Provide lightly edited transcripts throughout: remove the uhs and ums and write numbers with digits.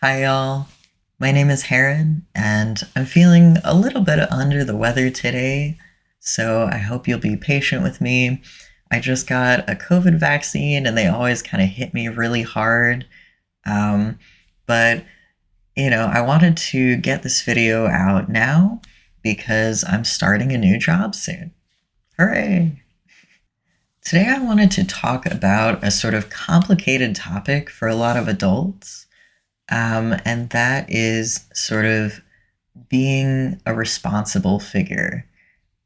Hi, y'all. My name is Heron, and I'm feeling a little bit under the weather today, so I hope you'll be patient with me. I just got a COVID vaccine, and they always kind of hit me really hard. Um, but, I wanted to get this video out now because I'm starting a new job soon. Hooray! Today, I wanted to talk about a sort of complicated topic for a lot of adults. And that is sort of being a responsible figure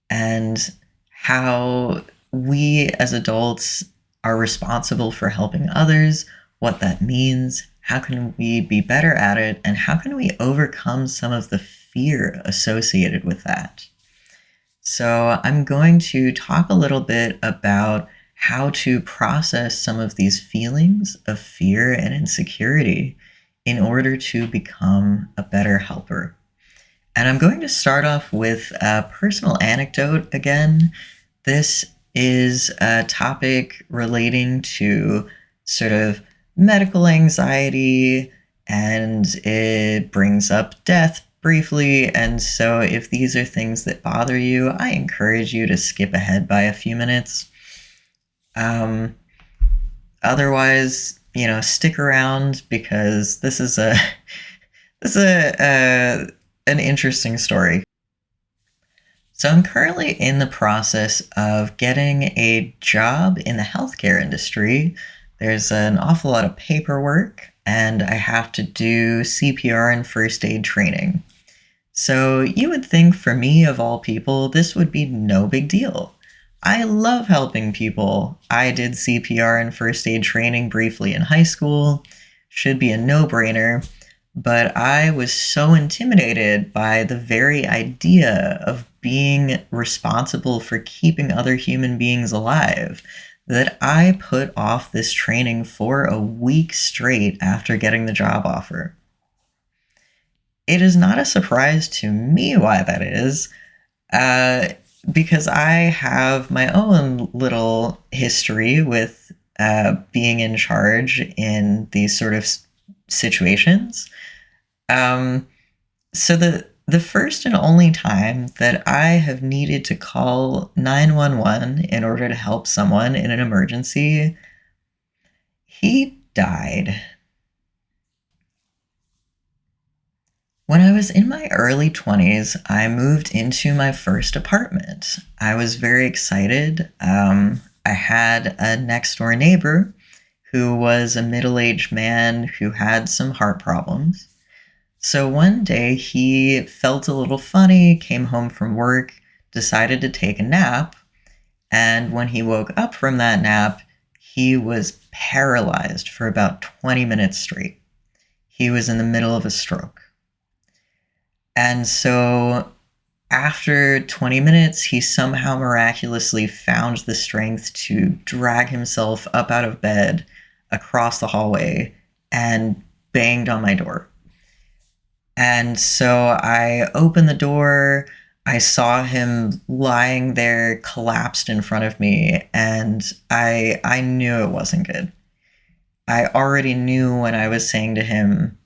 and how we as adults are responsible for helping others, what that means, how can we be better at it, and how can we overcome some of the fear associated with that. So, I'm going to talk a little bit about how to process some of these feelings of fear and insecurity in order to become a better helper. And I'm going to start off with a personal anecdote again. This is a topic relating to sort of medical anxiety, and it brings up death briefly. And so, if these are things that bother you, I encourage you to skip ahead by a few minutes. Um, Otherwise, stick around because this is a this is an interesting story. So I'm currently in the process of getting a job in the healthcare industry. There's an awful lot of paperwork, and I have to do CPR and first aid training. So you would think for me, of all people, this would be no big deal. I love helping people. I did CPR and first aid training briefly in high school. Should be a no-brainer. But I was so intimidated by the very idea of being responsible for keeping other human beings alive that I put off this training for a week straight after getting the job offer. It is not a surprise to me why that is, uh, because I have my own little history with being in charge in these sort of situations. Um, so the first and only time that I have needed to call 911 in order to help someone in an emergency, he died. When I was in my early 20s, I moved into my first apartment. I was very excited. I had a next door neighbor who was a middle aged man who had some heart problems. So one day he felt a little funny, came home from work, decided to take a nap, and when he woke up from that nap, he was paralyzed for about 20 minutes straight. He was in the middle of a stroke. And so after 20 minutes, he somehow miraculously found the strength to drag himself up out of bed across the hallway and banged on my door. And so I opened the door. I saw him lying there collapsed in front of me, and I knew it wasn't good. I already knew when I was saying to him,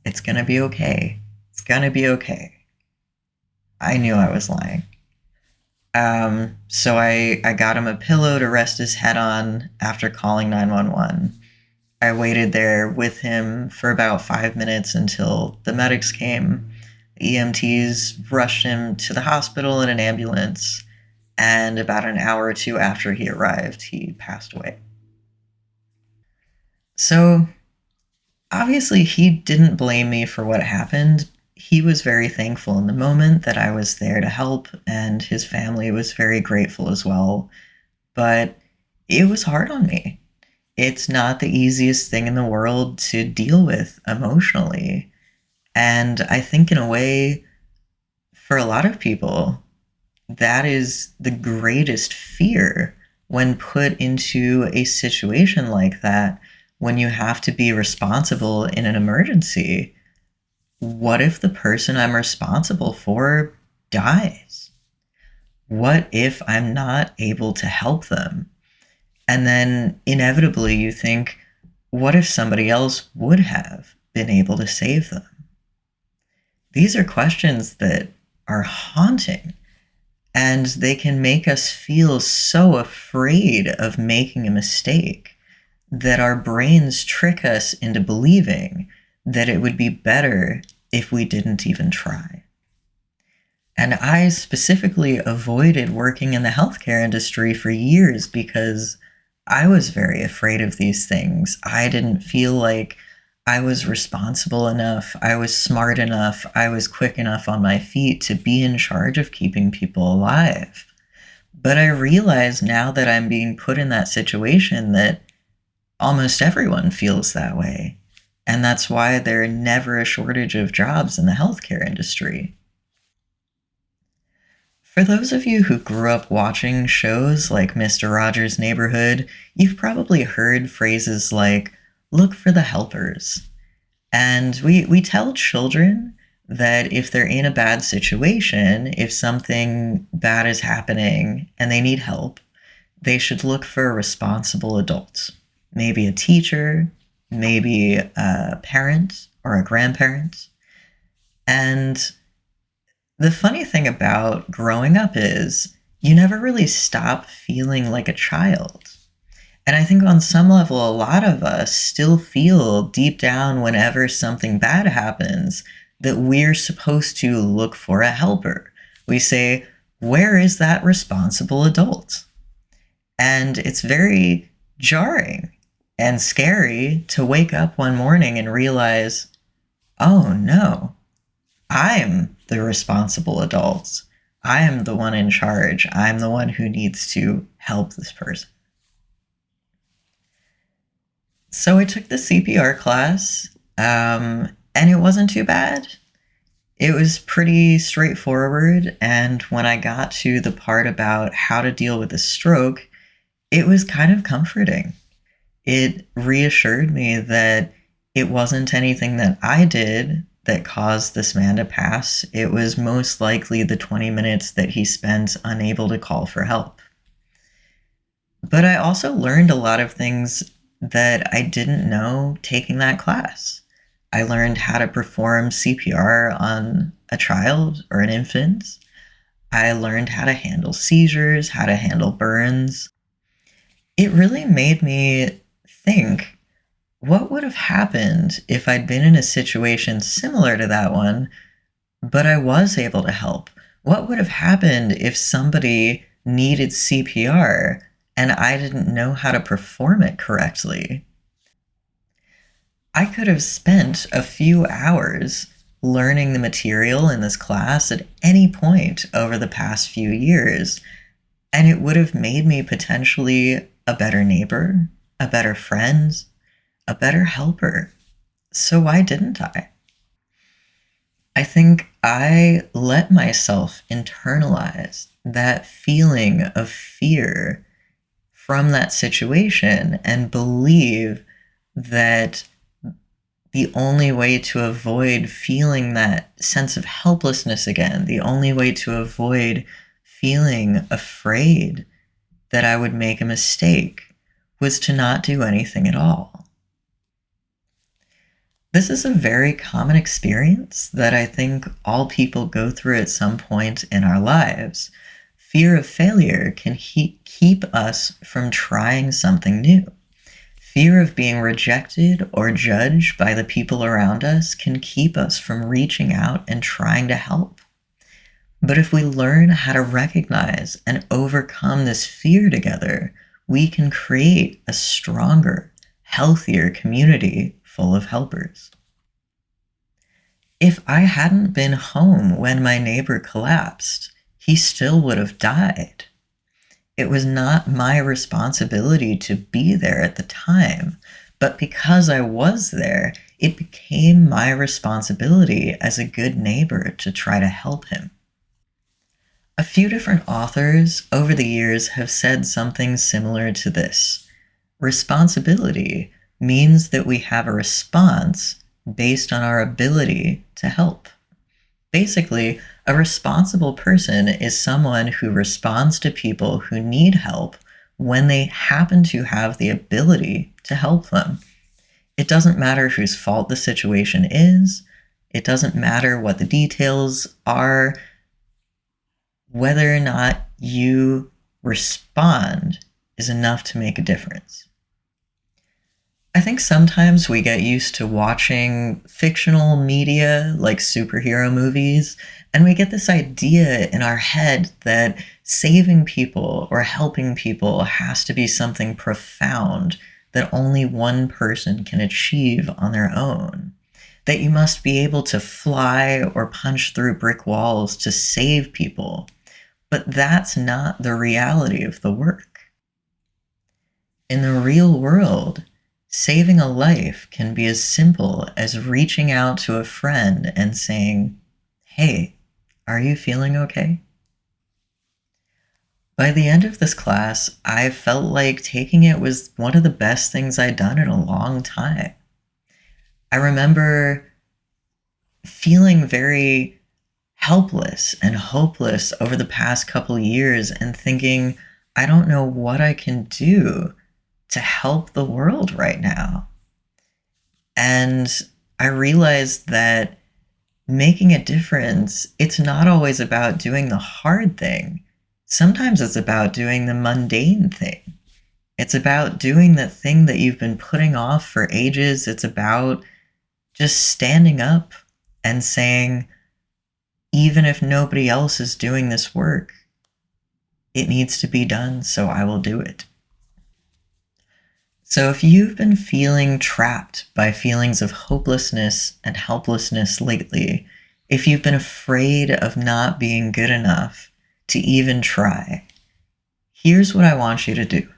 "It's going to be okay. It's going to be okay." I knew I was lying. So I got him a pillow to rest his head on after calling 911. I waited there with him for about 5 minutes until the medics came. The EMTs rushed him to the hospital in an ambulance, and about an hour or two after he arrived, he passed away. So, obviously, he didn't blame me for what happened. He was very thankful in the moment that I was there to help, and his family was very grateful as well. But it was hard on me. It's not the easiest thing in the world to deal with emotionally. And I think, in a way, for a lot of people, that is the greatest fear when put into a situation like that, when you have to be responsible in an emergency. What if the person I'm responsible for dies? What if I'm not able to help them? And then inevitably you think, what if somebody else would have? been able to save them? These are questions that are haunting, and they can make us feel so afraid of making a mistake that our brains trick us into believing that it would be better if we didn't even try. And I specifically avoided working in the healthcare industry for years because I was very afraid of these things. I didn't feel like I was responsible enough, I was smart enough, I was quick enough on my feet to be in charge of keeping people alive. But I realize now that I'm being put in that situation that almost everyone feels that way. And that's why there's never a shortage of jobs in the healthcare industry. For those of you who grew up watching shows like Mr. Rogers' Neighborhood, you've probably heard phrases like, look for the helpers. And we tell children that if they're in a bad situation, if something bad is happening and they need help, they should look for a responsible adult. Maybe a teacher, maybe a parent or a grandparent. And the funny thing about growing up is you never really stop feeling like a child. And I think on some level, a lot of us still feel deep down whenever something bad happens that we're supposed to look for a helper. We say, where is that responsible adult? And it's very jarring and scary to wake up one morning and realize, oh no, I'm the responsible adult. I am the one in charge. I'm the one who needs to help this person. So I took the CPR class, and it wasn't too bad. It was pretty straightforward, and when I got to the part about how to deal with a stroke, it was kind of comforting. It reassured me that it wasn't anything that I did that caused this man to pass. It was most likely the 20 minutes that he spent unable to call for help. But I also learned a lot of things that I didn't know taking that class. I learned how to perform CPR on a child or an infant. I learned how to handle seizures, how to handle burns. It really made me think, what would have happened if I'd been in a situation similar to that one, but I was able to help? What would have happened if somebody needed CPR and I didn't know how to perform it correctly? I could have spent a few hours learning the material in this class at any point over the past few years, and it would have made me potentially a better neighbor, a better friend, a better helper. So why didn't I? I think I let myself internalize that feeling of fear from that situation and believe that the only way to avoid feeling that sense of helplessness again, the only way to avoid feeling afraid that I would make a mistake, was to not do anything at all. This is a very common experience that I think all people go through at some point in our lives. Fear of failure can keep us from trying something new. Fear of being rejected or judged by the people around us can keep us from reaching out and trying to help. But if we learn how to recognize and overcome this fear together, we can create a stronger, healthier community full of helpers. If I hadn't been home when my neighbor collapsed, he still would have died. It was not my responsibility to be there at the time, but because I was there, it became my responsibility as a good neighbor to try to help him. A few different authors over the years have said something similar to this. Responsibility means that we have a response based on our ability to help. Basically, a responsible person is someone who responds to people who need help when they happen to have the ability to help them. It doesn't matter whose fault the situation is. It doesn't matter what the details are. Whether or not you respond is enough to make a difference. I think sometimes we get used to watching fictional media like superhero movies, and we get this idea in our head that saving people or helping people has to be something profound that only one person can achieve on their own. That you must be able to fly or punch through brick walls to save people. But that's not the reality of the work. In the real world, saving a life can be as simple as reaching out to a friend and saying, "Hey, are you feeling okay?" By the end of this class, I felt like taking it was one of the best things I'd done in a long time. I remember feeling very helpless and hopeless over the past couple years and thinking, I don't know what I can do to help the world right now. And I realized that making a difference, it's not always about doing the hard thing. Sometimes it's about doing the mundane thing. It's about doing the thing that you've been putting off for ages. It's about just standing up and saying, even if nobody else is doing this work, it needs to be done, so I will do it. So if you've been feeling trapped by feelings of hopelessness and helplessness lately, if you've been afraid of not being good enough to even try, here's what I want you to do.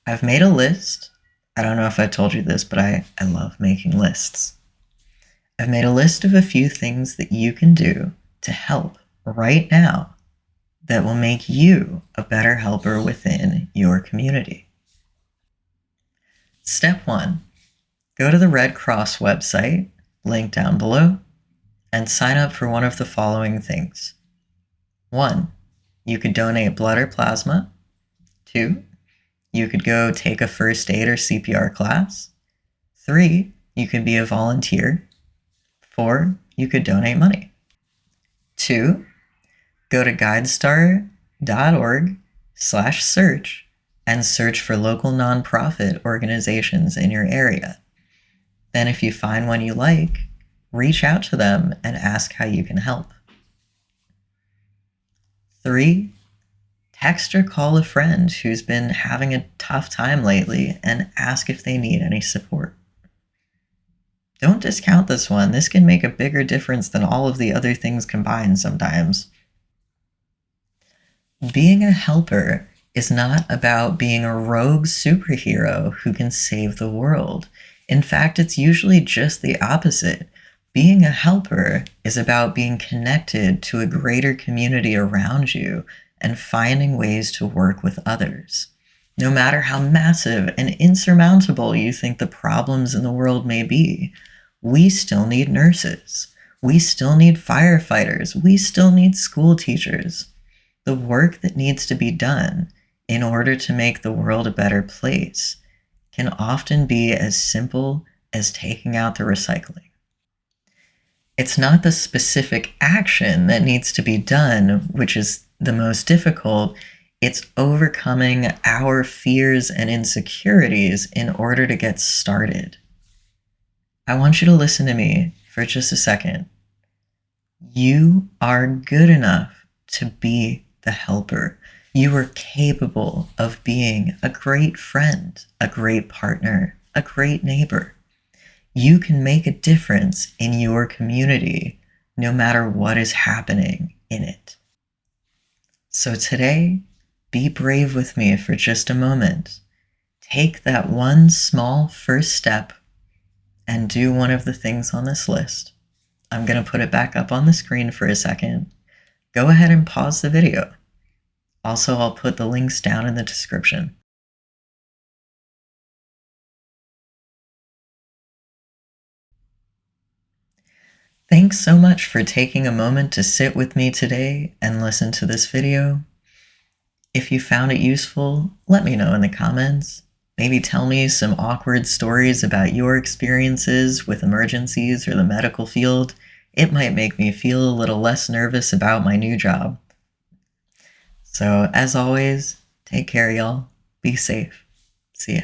I've made a list. I don't know if I told you this, but I love making lists. I've made a list of a few things that you can do to help right now that will make you a better helper within your community. Step 1, go to the Red Cross website, link down below, and sign up for one of the following things. 1, you could donate blood or plasma. 2, you could go take a first aid or CPR class. 3, you could be a volunteer. 4, you could donate money. 2, go to guidestar.org/search and search for local nonprofit organizations in your area. Then if you find one you like, reach out to them and ask how you can help. 3, text or call a friend who's been having a tough time lately and ask if they need any support. Don't discount this one. This can make a bigger difference than all of the other things combined sometimes. Being a helper is not about being a rogue superhero who can save the world. In fact, it's usually just the opposite. Being a helper is about being connected to a greater community around you and finding ways to work with others. No matter how massive and insurmountable you think the problems in the world may be, we still need nurses. We still need firefighters. We still need school teachers. The work that needs to be done in order to make the world a better place can often be as simple as taking out the recycling. It's not the specific action that needs to be done, which is the most difficult. It's overcoming our fears and insecurities in order to get started. I want you to listen to me for just a second. You are good enough to be the helper. You are capable of being a great friend, a great partner, a great neighbor. You can make a difference in your community no matter what is happening in it. So today, be brave with me for just a moment. Take that one small first step and do one of the things on this list. I'm going to put it back up on the screen for a second. Go ahead and pause the video. Also, I'll put the links down in the description. Thanks so much for taking a moment to sit with me today and listen to this video. If you found it useful, let me know in the comments. Maybe tell me some awkward stories about your experiences with emergencies or the medical field. It might make me feel a little less nervous about my new job. So, as always, take care, y'all. Be safe. See ya.